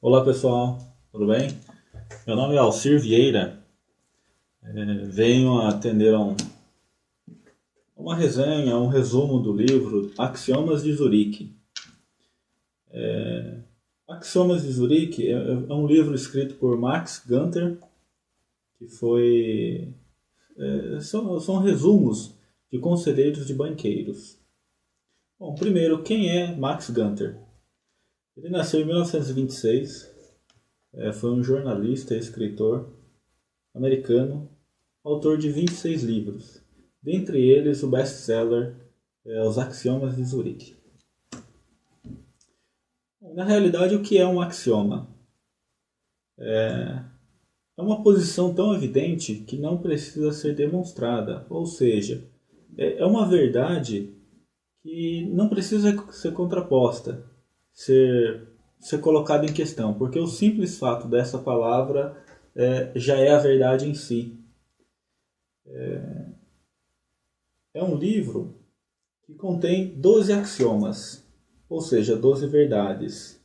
Olá pessoal, tudo bem? Meu nome é Alcir Vieira. Venho atender a uma resenha, um resumo do livro Axiomas de Zurique. Axiomas de Zurique é um livro escrito por Max Gunther, que são resumos de conselheiros de banqueiros. Bom, primeiro, quem é Max Gunther? Ele nasceu em 1926, foi um jornalista e escritor americano, autor de 26 livros, dentre eles o best-seller Os Axiomas de Zurique. Na realidade, o que é um axioma? É uma posição tão evidente que não precisa ser demonstrada, ou seja, é uma verdade que não precisa ser contraposta, ser colocada em questão, porque o simples fato dessa palavra já é a verdade em si. É um livro que contém 12 axiomas, ou seja, 12 verdades.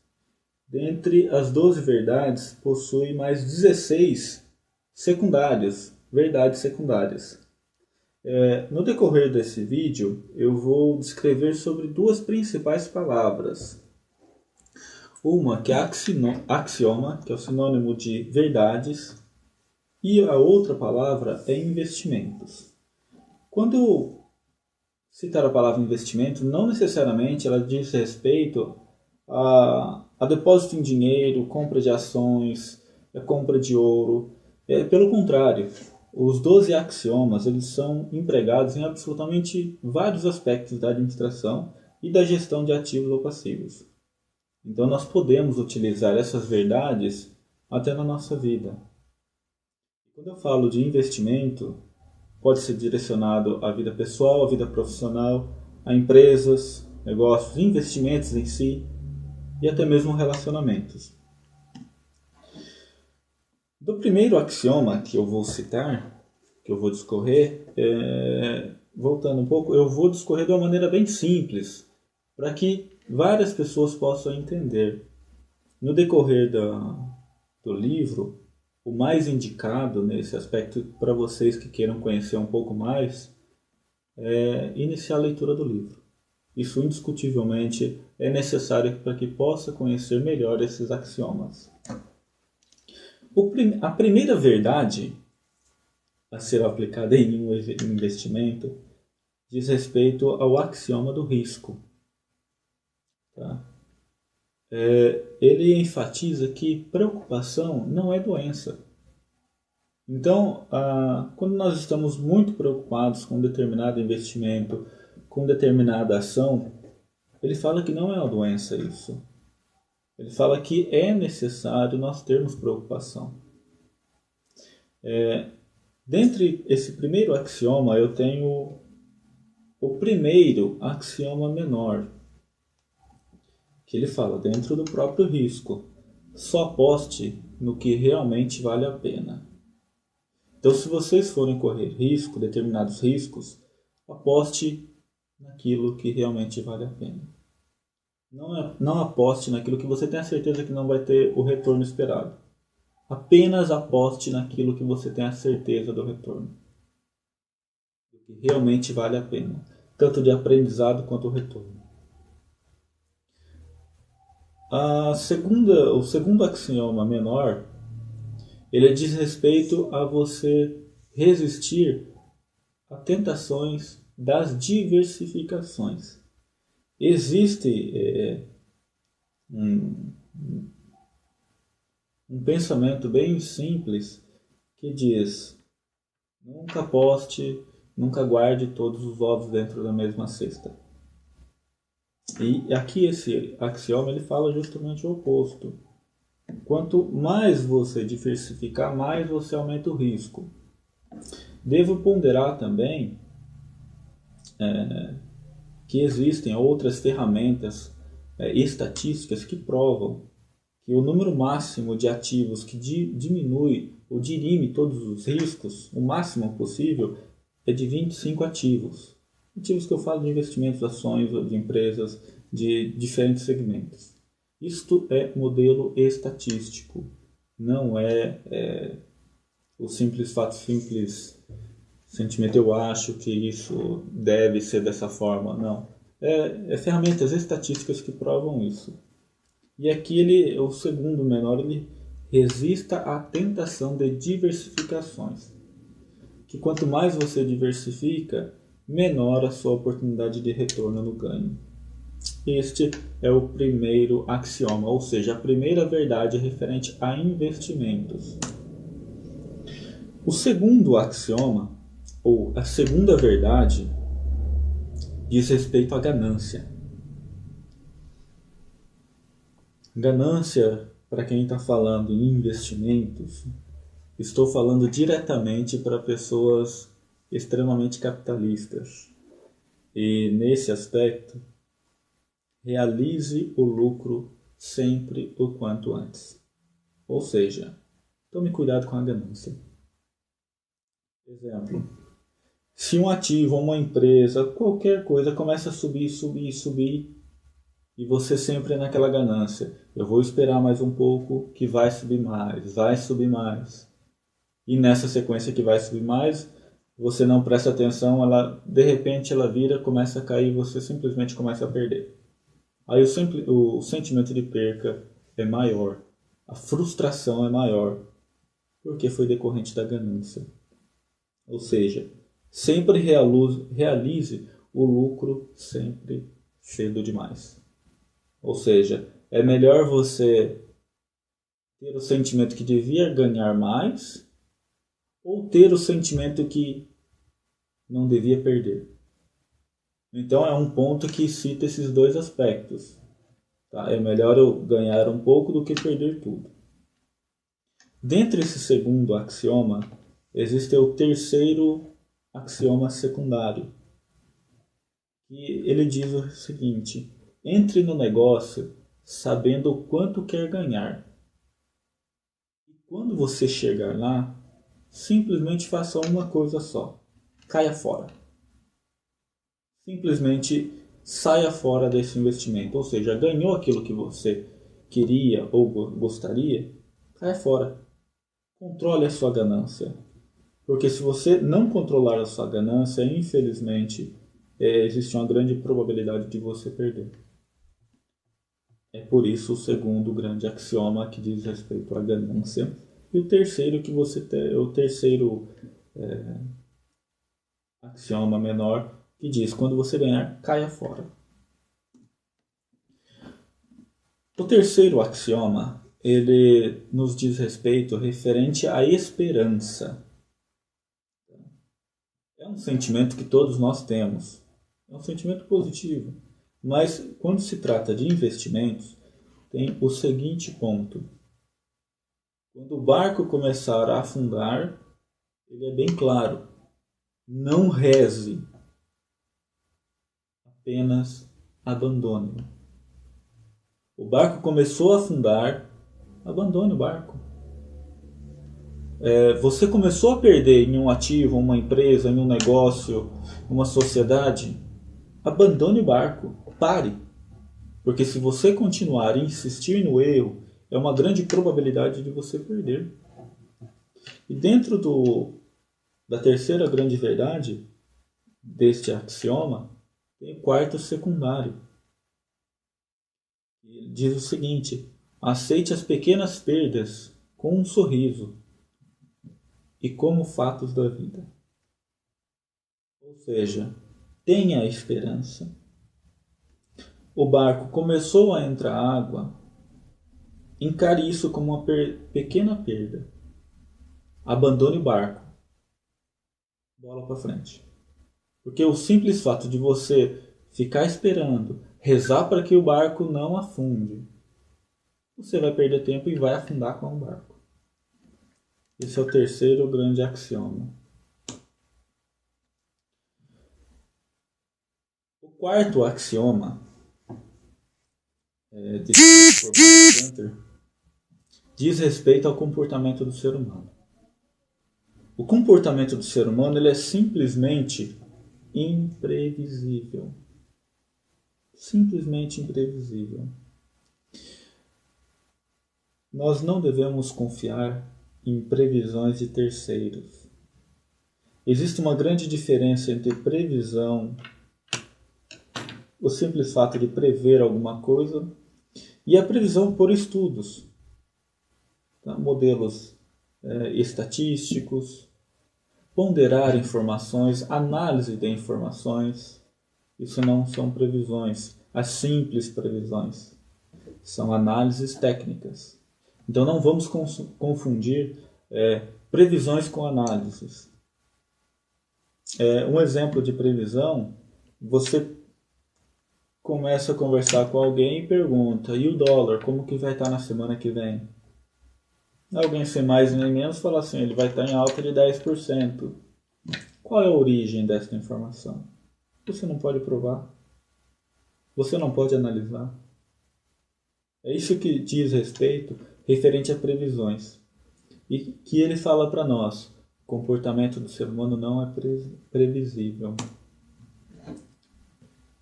Dentre as 12 verdades, possui mais 16 secundárias, verdades secundárias. No decorrer desse vídeo, eu vou descrever sobre duas principais palavras. Uma que é axioma, que é o sinônimo de verdades, e a outra palavra é investimentos. Quando eu citar a palavra investimento, não necessariamente ela diz respeito a depósito em dinheiro, compra de ações, compra de ouro. Pelo contrário, os 12 axiomas eles são empregados em absolutamente vários aspectos da administração e da gestão de ativos ou passivos. Então nós podemos utilizar essas verdades até na nossa vida. Quando eu falo de investimento, pode ser direcionado à vida pessoal, à vida profissional, a empresas, negócios, investimentos em si e até mesmo relacionamentos. Do primeiro axioma que eu vou citar, que eu vou discorrer, voltando um pouco, eu vou discorrer de uma maneira bem simples, para que várias pessoas possam entender. No decorrer do livro, o mais indicado nesse aspecto para vocês que queiram conhecer um pouco mais é iniciar a leitura do livro. Isso indiscutivelmente é necessário para que possa conhecer melhor esses axiomas. A primeira verdade a ser aplicada em um investimento diz respeito ao axioma do risco. Tá? Ele enfatiza que preocupação não é doença. Então, quando nós estamos muito preocupados com um determinado investimento, com determinada ação, ele fala que não é uma doença isso. Ele fala que é necessário nós termos preocupação. Dentre esse primeiro axioma, eu tenho o primeiro axioma menor, que ele fala dentro do próprio risco. Só aposte no que realmente vale a pena. Então, se vocês forem correr risco, determinados riscos, aposte naquilo que realmente vale a pena. Não aposte naquilo que você tem a certeza que não vai ter o retorno esperado. Apenas aposte naquilo que você tem a certeza do retorno. Do que realmente vale a pena. Tanto de aprendizado quanto o retorno. O segundo axioma menor, ele diz respeito a você resistir a tentações das diversificações. Existe um pensamento bem simples que diz: nunca aposte, nunca guarde todos os ovos dentro da mesma cesta. E aqui esse axioma ele fala justamente o oposto. Quanto mais você diversificar, mais você aumenta o risco. Devo ponderar também que existem outras ferramentas estatísticas que provam que o número máximo de ativos que diminui ou dirime todos os riscos, o máximo possível, é de 25 ativos. Ativos que eu falo de investimentos, ações, de empresas, de diferentes segmentos. Isto é modelo estatístico, não o simples fato, simples sentimento, eu acho que isso deve ser dessa forma, não. É ferramentas estatísticas que provam isso. E aqui o segundo menor, ele resista à tentação de diversificações. Que quanto mais você diversifica, menor a sua oportunidade de retorno no ganho. Este é o primeiro axioma, ou seja, a primeira verdade referente a investimentos. O segundo axioma, ou a segunda verdade, diz respeito à ganância. Ganância, para quem está falando em investimentos, estou falando diretamente para pessoas extremamente capitalistas. E nesse aspecto, realize o lucro sempre o quanto antes. Ou seja, tome cuidado com a ganância. Exemplo, se um ativo, uma empresa, qualquer coisa começa a subir, e você sempre naquela ganância, eu vou esperar mais um pouco que vai subir mais. E nessa sequência que vai subir mais, você não presta atenção, de repente ela vira, começa a cair, você simplesmente começa a perder. Aí o sentimento de perca é maior, a frustração é maior, porque foi decorrente da ganância. Ou seja, sempre realize o lucro sempre cedo demais. Ou seja, é melhor você ter o sentimento que devia ganhar mais ou ter o sentimento que não devia perder. Então é um ponto que cita esses dois aspectos. Tá? É melhor eu ganhar um pouco do que perder tudo. Dentro desse segundo axioma, existe o terceiro axioma secundário. E ele diz o seguinte: entre no negócio sabendo o quanto quer ganhar. E quando você chegar lá, simplesmente faça uma coisa só: caia fora. Simplesmente saia fora desse investimento. Ou seja, ganhou aquilo que você queria ou gostaria, caia fora. Controle a sua ganância. Porque se você não controlar a sua ganância, infelizmente, existe uma grande probabilidade de você perder. É por isso o segundo grande axioma que diz respeito à ganância. E o terceiro que você tem, o terceiro axioma menor, que diz: quando você ganhar, caia fora. O terceiro axioma, ele nos diz respeito referente à esperança. É um sentimento que todos nós temos. É um sentimento positivo. Mas quando se trata de investimentos, tem o seguinte ponto. Quando o barco começar a afundar, ele é bem claro. Não reze. Apenas abandone. O barco começou a afundar, abandone o barco. Você começou a perder em um ativo, uma empresa, em um negócio, uma sociedade, abandone o barco, pare. Porque se você continuar e insistir no erro, é uma grande probabilidade de você perder. E dentro da terceira grande verdade deste axioma, tem o quarto secundário. Ele diz o seguinte: aceite as pequenas perdas com um sorriso e como fatos da vida. Ou seja, tenha esperança. O barco começou a entrar água, encare isso como uma pequena perda. Abandone o barco. Bola para frente. Porque o simples fato de você ficar esperando, rezar para que o barco não afunde, você vai perder tempo e vai afundar com o barco. Esse é o terceiro grande axioma. O quarto axioma descrito por Mark Cantor diz respeito ao comportamento do ser humano. O comportamento do ser humano ele é simplesmente imprevisível. Simplesmente imprevisível. nós não devemos confiar em previsões de terceiros. Existe uma grande diferença entre previsão, o simples fato de prever alguma coisa, e a previsão por estudos, tá? Modelos estatísticos, ponderar informações, análise de informações. Isso não são previsões, as simples previsões. São análises técnicas. Então não vamos confundir previsões com análises. Um exemplo de previsão, você começa a conversar com alguém e pergunta: e o dólar, como que vai estar na semana que vem? Alguém sem mais nem menos fala assim: ele vai estar em alta de 10%. Qual é a origem desta informação? Você não pode provar. Você não pode analisar. É isso que diz respeito referente a previsões. E que ele fala para nós: o comportamento do ser humano não é previsível.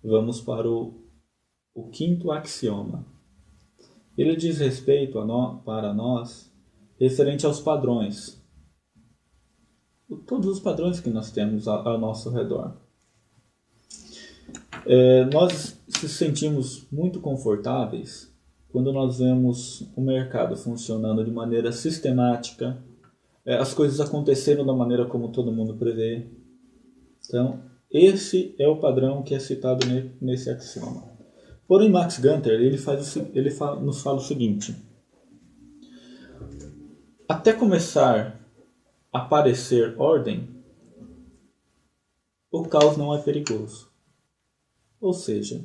Vamos para o quinto axioma. Ele diz respeito para nós referente aos padrões. Todos os padrões que nós temos ao nosso redor. Nós se sentimos muito confortáveis quando nós vemos o mercado funcionando de maneira sistemática, as coisas acontecendo da maneira como todo mundo prevê. Então, esse é o padrão que é citado nesse axioma. Porém, Max Gunther nos fala o seguinte: até começar a aparecer ordem, o caos não é perigoso. Ou seja,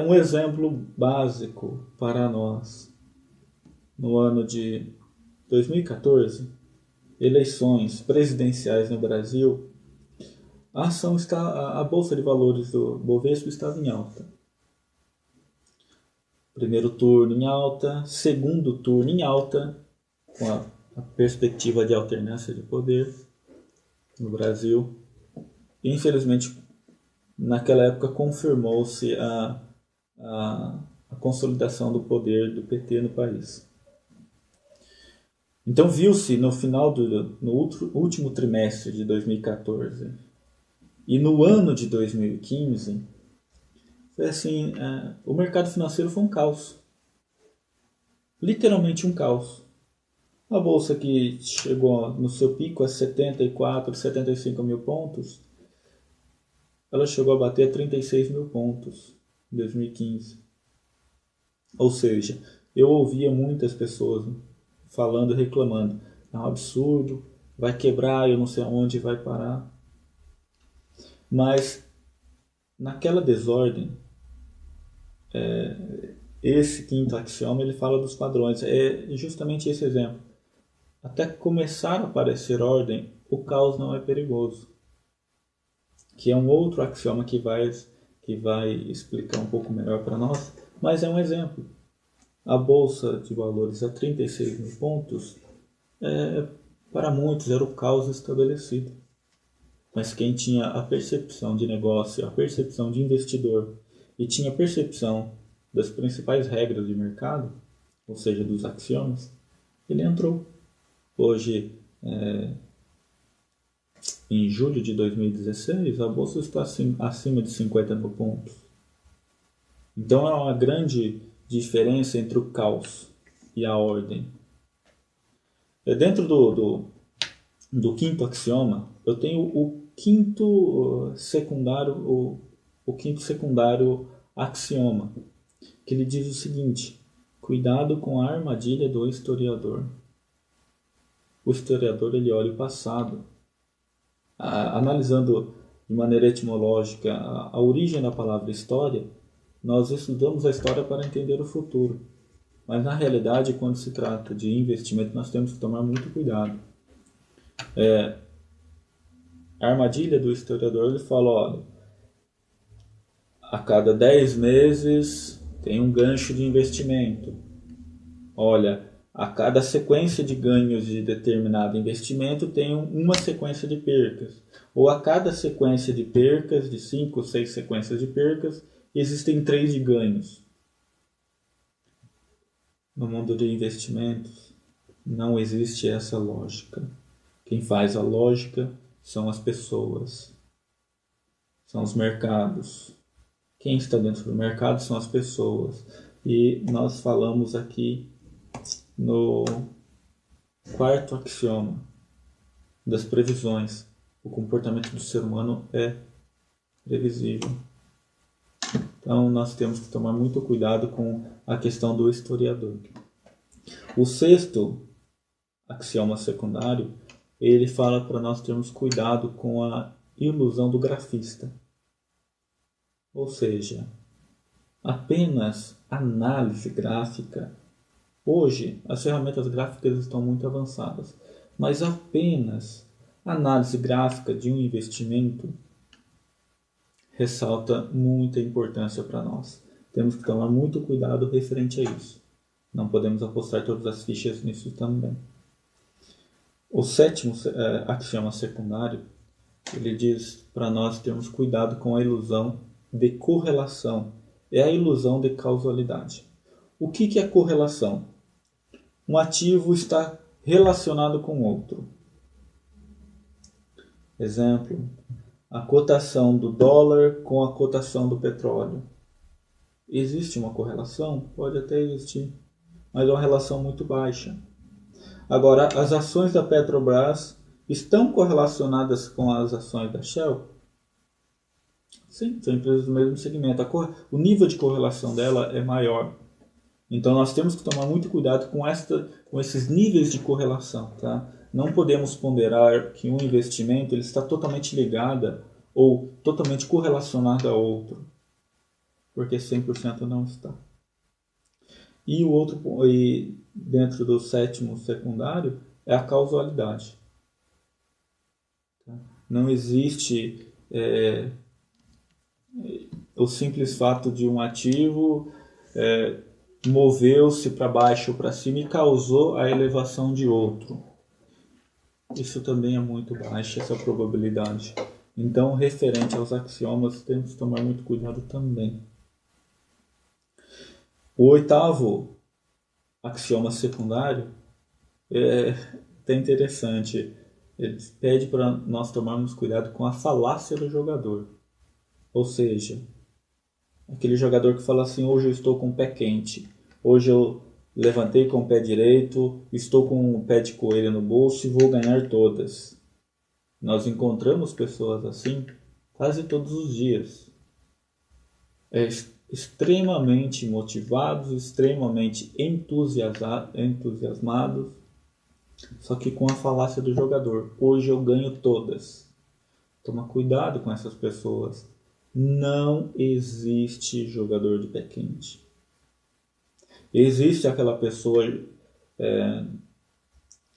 um exemplo básico para nós. No ano de 2014, eleições presidenciais no Brasil, a Bolsa de Valores do Bovespa estava em alta. Primeiro turno em alta, segundo turno em alta, com a perspectiva de alternância de poder no Brasil. Infelizmente, naquela época confirmou-se a consolidação do poder do PT no país. Então viu-se no final no último trimestre de 2014 e no ano de 2015, foi assim, o mercado financeiro foi um caos. Literalmente um caos. A bolsa que chegou no seu pico a 74, 75 mil pontos, ela chegou a bater 36 mil pontos em 2015. Ou seja, eu ouvia muitas pessoas falando, reclamando: é um absurdo, vai quebrar, eu não sei aonde vai parar. Mas naquela desordem, esse quinto axioma ele fala dos padrões. É justamente esse exemplo. Até começar a aparecer ordem, o caos não é perigoso. Que é um outro axioma que vai explicar um pouco melhor para nós, mas é um exemplo. A Bolsa de Valores a 36 mil pontos, para muitos era o caos estabelecido. Mas quem tinha a percepção de negócio, a percepção de investidor e tinha a percepção das principais regras de mercado, ou seja, dos axiomas, ele entrou. Hoje, em julho de 2016, a Bolsa está acima de 50 mil pontos. Então é uma grande diferença entre o caos e a ordem. Dentro do quinto axioma, eu tenho o quinto secundário axioma, que ele diz o seguinte: cuidado com a armadilha do historiador. O historiador ele olha o passado, analisando de maneira etimológica a origem da palavra história. Nós estudamos a história para entender o futuro, mas na realidade, quando se trata de investimento, nós temos que tomar muito cuidado. A armadilha do historiador, ele fala: olha, a cada 10 meses tem um gancho de investimento. Olha, a cada sequência de ganhos de determinado investimento tem uma sequência de percas. Ou a cada sequência de percas, de 5 ou 6 sequências de percas, existem 3 de ganhos. No mundo de investimentos, não existe essa lógica. Quem faz a lógica são as pessoas, são os mercados. Quem está dentro do mercado são as pessoas. E nós falamos aqui no quarto axioma das previsões. O comportamento do ser humano é previsível. Então nós temos que tomar muito cuidado com a questão do historiador. O sexto axioma secundário, ele fala para nós termos cuidado com a ilusão do grafista. Ou seja, apenas análise gráfica. Hoje, as ferramentas gráficas estão muito avançadas, mas apenas análise gráfica de um investimento ressalta muita importância para nós. Temos que tomar muito cuidado referente a isso. Não podemos apostar todas as fichas nisso também. O sétimo axioma secundário, ele diz para nós termos cuidado com a ilusão de correlação. É a ilusão de causalidade. O que é correlação? Um ativo está relacionado com outro. Exemplo, a cotação do dólar com a cotação do petróleo. Existe uma correlação? Pode até existir, mas é uma relação muito baixa. Agora, as ações da Petrobras estão correlacionadas com as ações da Shell? Sim, são empresas do mesmo segmento. O nível de correlação dela é maior. Então nós temos que tomar muito cuidado com esses níveis de correlação. Tá? Não podemos ponderar que um investimento ele está totalmente ligado ou totalmente correlacionado a outro, porque 100% não está. E o outro, dentro do sétimo secundário, é a causalidade. Não existe o simples fato de um ativo moveu-se para baixo ou para cima e causou a elevação de outro. Isso também é muito baixa, essa probabilidade. Então, referente aos axiomas, temos que tomar muito cuidado também. O oitavo axioma secundário é até interessante. Ele pede para nós tomarmos cuidado com a falácia do jogador. Ou seja, aquele jogador que fala assim, hoje eu estou com o pé quente, hoje eu levantei com o pé direito, estou com o pé de coelho no bolso e vou ganhar todas. Nós encontramos pessoas assim quase todos os dias. Extremamente motivados, extremamente entusiasmados, só que com a falácia do jogador. Hoje eu ganho todas. Toma cuidado com essas pessoas. Não existe jogador de pé quente. Existe aquela pessoa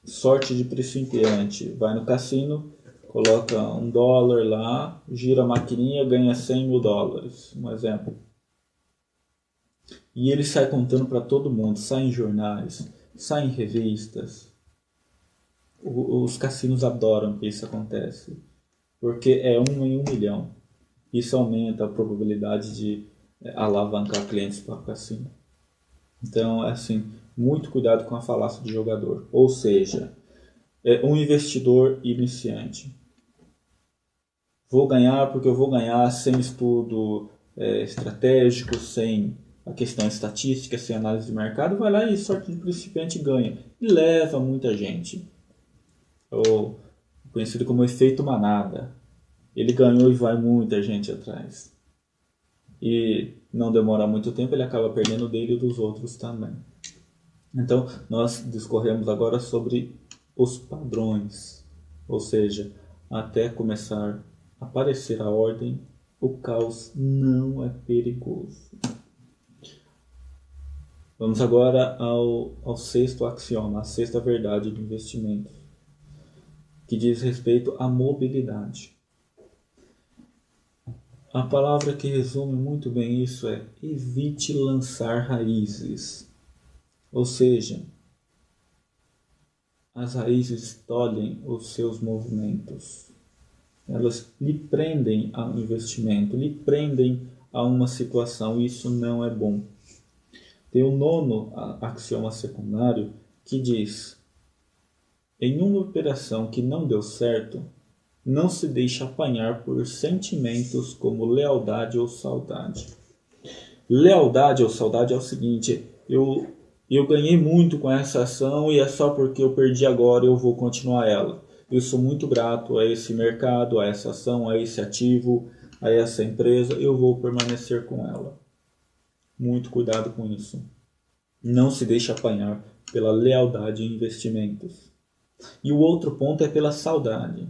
sorte de principiante. Vai no cassino, coloca $1 lá, gira a maquininha, ganha 100 mil dólares. Um exemplo. E ele sai contando para todo mundo, sai em jornais, sai em revistas. Os cassinos adoram que isso acontece, porque é 1 em 1 milhão. Isso aumenta a probabilidade de alavancar clientes para o cassino. Então, assim, muito cuidado com a falácia de jogador. Ou seja, um investidor iniciante. Vou ganhar porque eu vou ganhar sem estudo estratégico, sem a questão estatística, sem análise de mercado, vai lá e sorte de principiante ganha. E leva muita gente. Ou conhecido como efeito manada. Ele ganhou e vai muita gente atrás. E não demora muito tempo, ele acaba perdendo dele e dos outros também. Então, nós discorremos agora sobre os padrões. Ou seja, até começar a aparecer a ordem, o caos não é perigoso. Vamos agora ao sexto axioma, a sexta verdade do investimento, que diz respeito à mobilidade. A palavra que resume muito bem isso é evite lançar raízes. Ou seja, as raízes tolhem os seus movimentos. Elas lhe prendem ao investimento, lhe prendem a uma situação, e isso não é bom. tem o nono axioma secundário que diz: em uma operação que não deu certo, não se deixe apanhar por sentimentos como lealdade ou saudade. Lealdade ou saudade é o seguinte: eu ganhei muito com essa ação e é só porque eu perdi agora eu vou continuar ela. Eu sou muito grato a esse mercado, a essa ação, a esse ativo, a essa empresa, eu vou permanecer com ela. Muito cuidado com isso. Não se deixe apanhar pela lealdade em investimentos. E o outro ponto é pela saudade.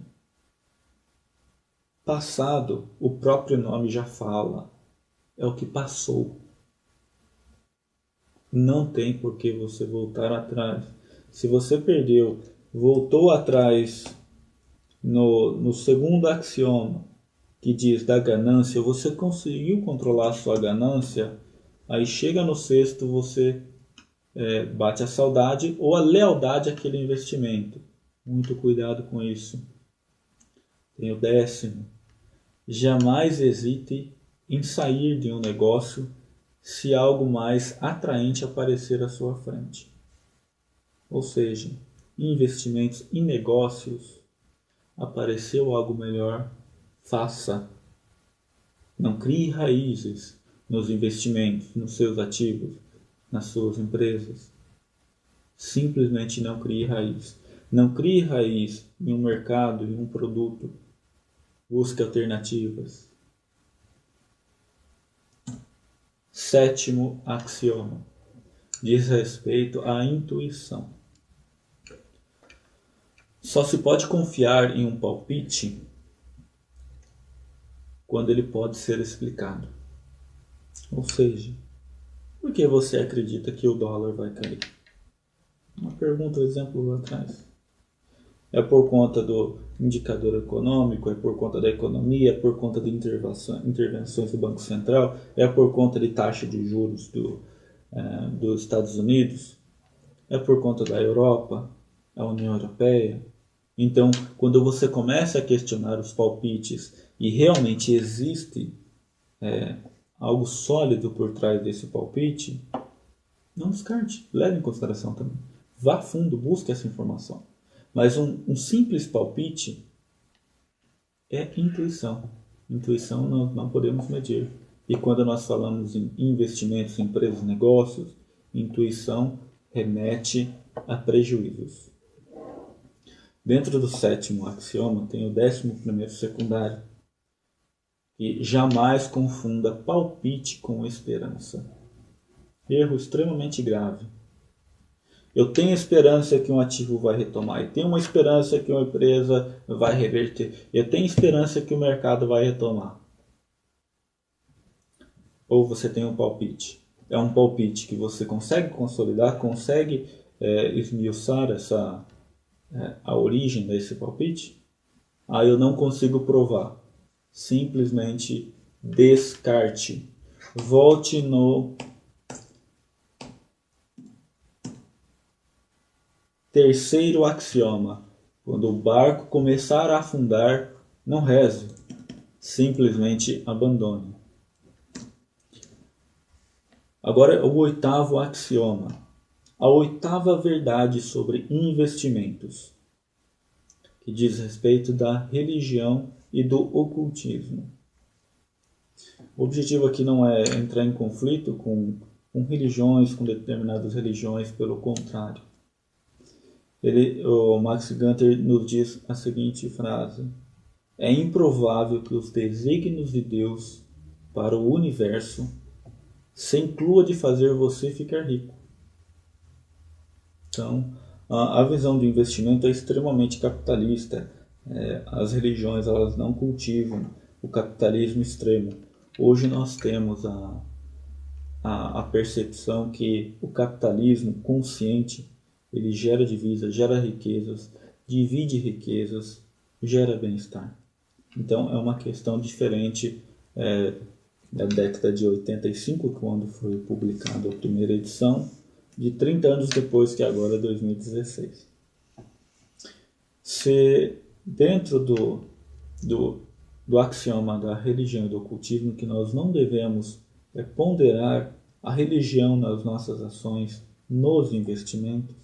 Passado, o próprio nome já fala. É o que passou. Não tem por que você voltar atrás. Se você perdeu, voltou atrás no segundo axioma, que diz da ganância, você conseguiu controlar a sua ganância, aí chega no sexto, você bate a saudade ou a lealdade àquele investimento. Muito cuidado com isso. Tem o décimo. Jamais hesite em sair de um negócio se algo mais atraente aparecer à sua frente. Ou seja, em investimentos e negócios, apareceu algo melhor, faça. Não crie raízes nos investimentos, nos seus ativos, nas suas empresas. Simplesmente não crie raiz. Não crie raiz em um mercado, em um produto. Busque alternativas. Sétimo axioma. Diz respeito à intuição. Só se pode confiar em um palpite quando ele pode ser explicado. Ou seja, por que você acredita que o dólar vai cair? Uma pergunta, um exemplo lá atrás. É por conta do indicador econômico, é por conta da economia, é por conta de intervenções do Banco Central, é por conta de taxa de juros dos Estados Unidos, é por conta da Europa, a União Europeia. Então, quando você começa a questionar os palpites e realmente existe algo sólido por trás desse palpite, não descarte, leve em consideração também. Vá a fundo, busque essa informação. Mas um simples palpite é intuição. Intuição nós não podemos medir. E quando nós falamos em investimentos, empresas, negócios, intuição remete a prejuízos. Dentro do sétimo axioma tem o 11º secundário, que jamais confunda palpite com esperança. Erro extremamente grave. Eu tenho esperança que um ativo vai retomar. Eu tenho uma esperança que uma empresa vai reverter. Eu tenho esperança que o mercado vai retomar. Ou você tem um palpite. É um palpite que você consegue consolidar, consegue esmiuçar a origem desse palpite? Eu não consigo provar. Simplesmente descarte. Volte no terceiro axioma. Quando o barco começar a afundar, não reze. Simplesmente abandone. Agora o oitavo axioma. A oitava verdade sobre investimentos, que diz respeito da religião e do ocultismo. O objetivo aqui não é entrar em conflito com religiões, com determinadas religiões, pelo contrário. O Max Gunter nos diz a seguinte frase: é improvável que os desígnios de Deus para o universo se inclua de fazer você ficar rico. Então, a visão de investimento é extremamente capitalista. As religiões elas não cultivam o capitalismo extremo. Hoje nós temos a percepção que o capitalismo consciente ele gera divisas, gera riquezas, divide riquezas, gera bem-estar. Então é uma questão diferente da década de 85, quando foi publicada a primeira edição, de 30 anos depois, que agora é 2016. Se dentro do axioma da religião e do ocultismo, que nós não devemos ponderar a religião nas nossas ações, nos investimentos?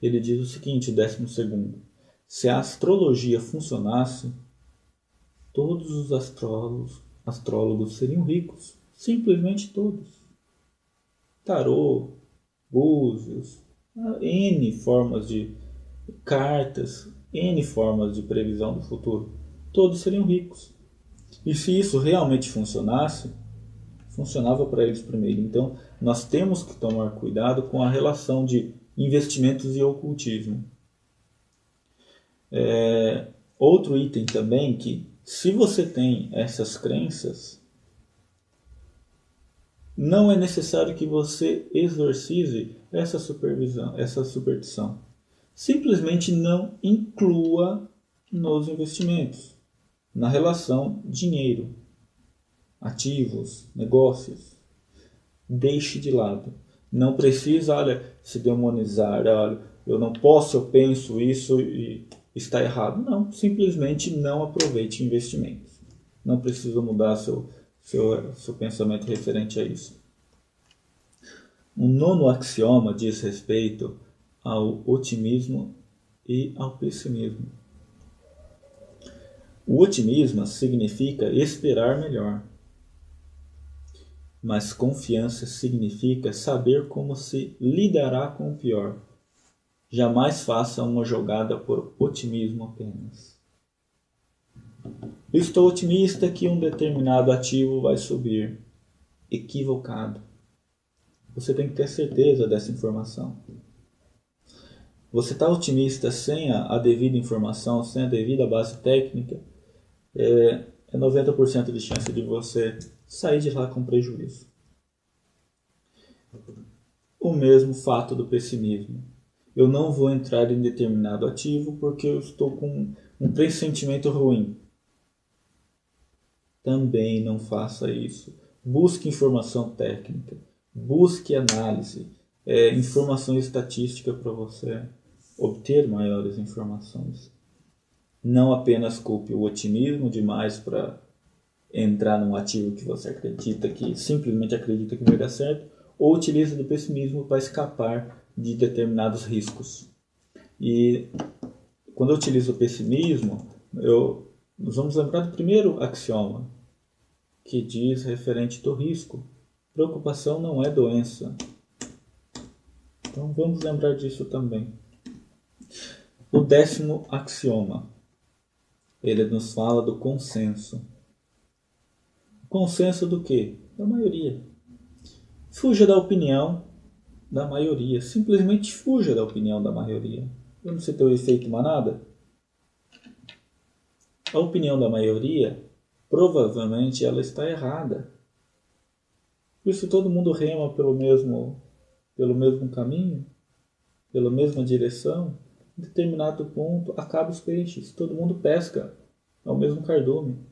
Ele diz o seguinte, o 12º. Se a astrologia funcionasse, todos os astrólogos seriam ricos. Simplesmente todos. Tarô, búzios, N formas de cartas, N formas de previsão do futuro. Todos seriam ricos. E se isso realmente funcionasse, funcionava para eles primeiro. Então, nós temos que tomar cuidado com a relação de investimentos e ocultismo. Outro item também que, se você tem essas crenças, não é necessário que você exorcize essa superstição. Simplesmente não inclua nos investimentos, na relação dinheiro, ativos, negócios. Deixe de lado. Não precisa, se demonizar, eu não posso, eu penso isso e está errado. Não, simplesmente não aproveite investimentos. Não precisa mudar seu pensamento referente a isso. O 9º axioma diz respeito ao otimismo e ao pessimismo. O otimismo significa esperar melhor, mas confiança significa saber como se lidará com o pior. Jamais faça uma jogada por otimismo apenas. Estou otimista que um determinado ativo vai subir. Equivocado. Você tem que ter certeza dessa informação. Você está otimista sem a devida informação, sem a devida base técnica, é 90% de chance de você sair de lá com prejuízo. O mesmo fato do pessimismo. Eu não vou entrar em determinado ativo porque eu estou com um pressentimento ruim. Também não faça isso. Busque informação técnica. Busque análise. Informação estatística para você obter maiores informações. Não apenas culpe o otimismo demais para entrar num ativo que você simplesmente acredita que vai dar certo, ou utilize do pessimismo para escapar de determinados riscos. E quando eu utilizo o pessimismo, nós vamos lembrar do primeiro axioma, que diz referente do risco. Preocupação não é doença. Então vamos lembrar disso também. O 10º axioma, ele nos fala do consenso. Consenso do quê? Da maioria. Fuja da opinião da maioria. Simplesmente fuja da opinião da maioria. Eu não sei ter o efeito manada. A opinião da maioria, provavelmente ela está errada. Por isso todo mundo rema pelo mesmo caminho, pela mesma direção. Em determinado ponto acaba os peixes. Todo mundo pesca ao mesmo cardume.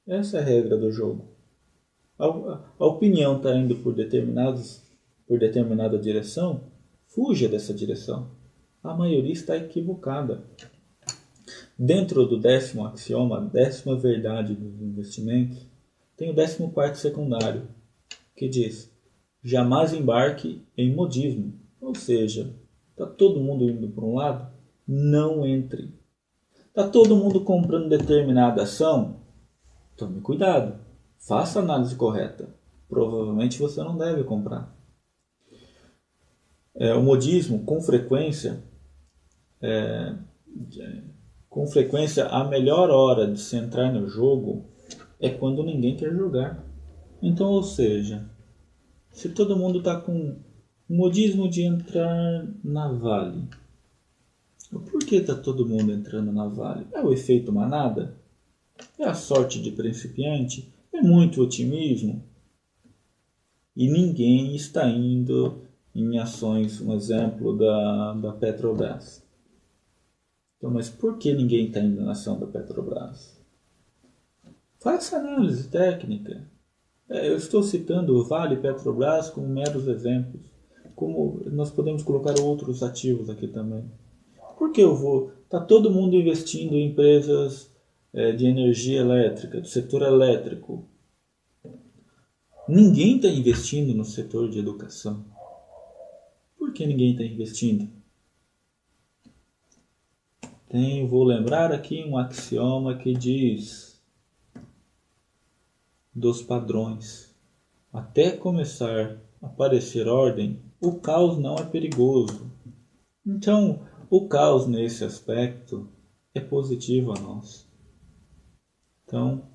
Essa é a regra do jogo. A opinião está indo por determinada direção, fuja dessa direção. A maioria está equivocada. Dentro do 10º axioma, a 10ª verdade dos investimentos, tem o 14º secundário, que diz: jamais embarque em modismo. Ou seja, está todo mundo indo para um lado? Não entre. Está todo mundo comprando determinada ação? Tome cuidado. Faça a análise correta. Provavelmente você não deve comprar. O modismo, com frequência, a melhor hora de se entrar no jogo é quando ninguém quer jogar. Então, ou seja, se todo mundo está com o modismo de entrar na Vale, por que está todo mundo entrando na Vale? É o efeito manada? É a sorte de principiante? É muito otimismo? E ninguém está indo em ações, um exemplo da Petrobras. Então, mas por que ninguém está indo na ação da Petrobras? Faça análise técnica. Eu estou citando o Vale e Petrobras como meros exemplos. Como nós podemos colocar outros ativos aqui também. Por que está todo mundo investindo em empresas de energia elétrica, do setor elétrico? Ninguém está investindo no setor de educação. Por que ninguém está investindo? Vou lembrar aqui um axioma que diz dos padrões. Até começar a aparecer ordem, o caos não é perigoso. Então, o caos nesse aspecto é positivo a nós. Então,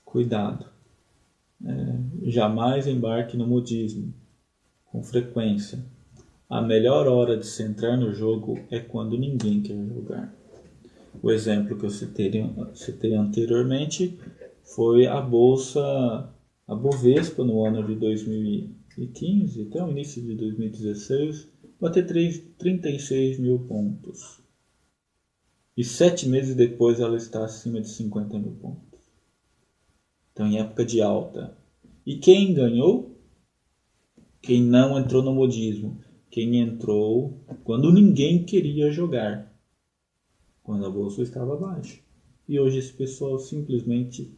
cuidado. Jamais embarque no modismo. Com frequência. A melhor hora de se entrar no jogo é quando ninguém quer jogar. O exemplo que eu citei anteriormente foi a Bovespa no ano de 2015 até o início de 2016 bater 36 mil pontos. E 7 meses depois ela está acima de 50 mil pontos. Então em época de alta. E quem ganhou? Quem não entrou no modismo. Quem entrou quando ninguém queria jogar. Quando a bolsa estava baixa. E hoje esse pessoal simplesmente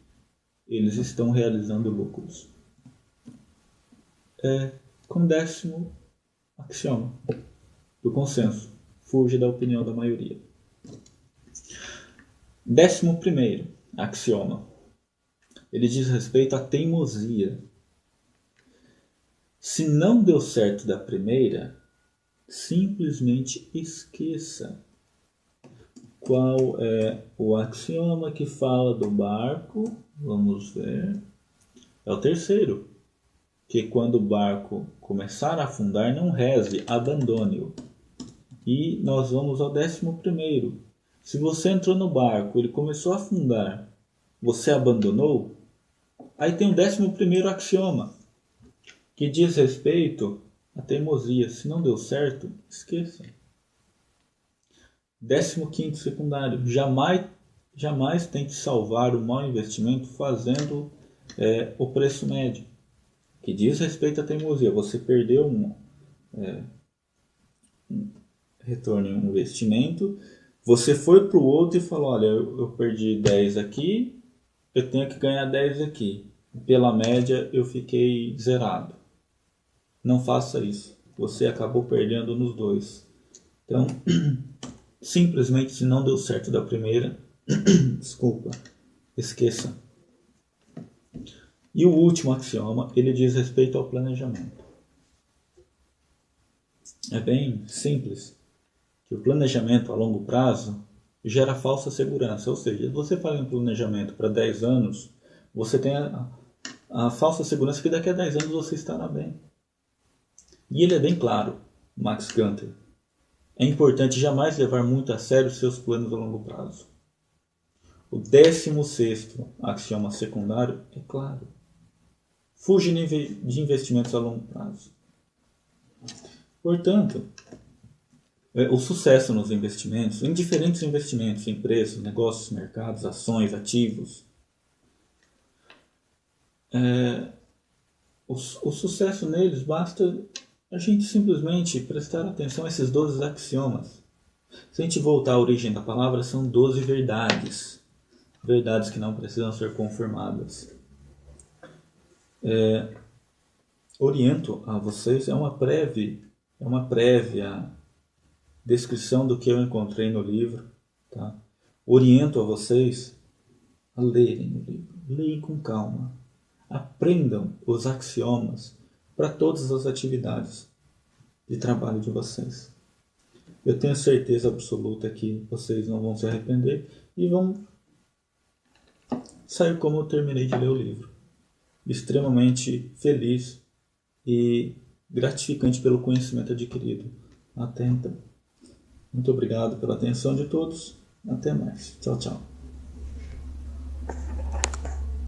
eles estão realizando lucros. Como 10º axioma do consenso. Fuja da opinião da maioria. 11º axioma. Ele diz respeito à teimosia. Se não deu certo da primeira, simplesmente esqueça. Qual é o axioma que fala do barco? Vamos ver. É o 3º. Que quando o barco começar a afundar, não reze, abandone-o. E nós vamos ao 11º. Se você entrou no barco, ele começou a afundar, você abandonou, aí tem o 11º axioma, que diz respeito à teimosia. Se não deu certo, esqueça. 15º secundário. Jamais tente salvar o mau investimento fazendo o preço médio. Que diz respeito à teimosia. Você perdeu um retorno em um investimento. Você foi para o outro e falou, olha, eu perdi 10 aqui, eu tenho que ganhar 10 aqui. Pela média eu fiquei zerado. Não faça isso. Você acabou perdendo nos dois. Então, simplesmente se não deu certo da primeira, desculpa, esqueça. E o último axioma, ele diz respeito ao planejamento. É bem simples. Que o planejamento a longo prazo gera falsa segurança. Ou seja, se você faz um planejamento para 10 anos, você tem a falsa segurança que daqui a 10 anos você estará bem. E ele é bem claro, Max Gunter. É importante jamais levar muito a sério seus planos a longo prazo. O 16º axioma secundário é claro. Fuja de investimentos a longo prazo. Portanto, o sucesso nos investimentos, em diferentes investimentos, empresas, negócios, mercados, ações, ativos, o sucesso neles basta a gente simplesmente prestar atenção a esses 12 axiomas. Se a gente voltar à origem da palavra, são 12 verdades. Verdades que não precisam ser confirmadas. Oriento a vocês, é uma prévia descrição do que eu encontrei no livro. Tá? Oriento a vocês a lerem o livro. Leiam com calma. Aprendam os axiomas para todas as atividades de trabalho de vocês. Eu tenho certeza absoluta que vocês não vão se arrepender e vão sair como eu terminei de ler o livro. Extremamente feliz e gratificante pelo conhecimento adquirido até então. Muito obrigado pela atenção de todos. Até mais. Tchau, tchau.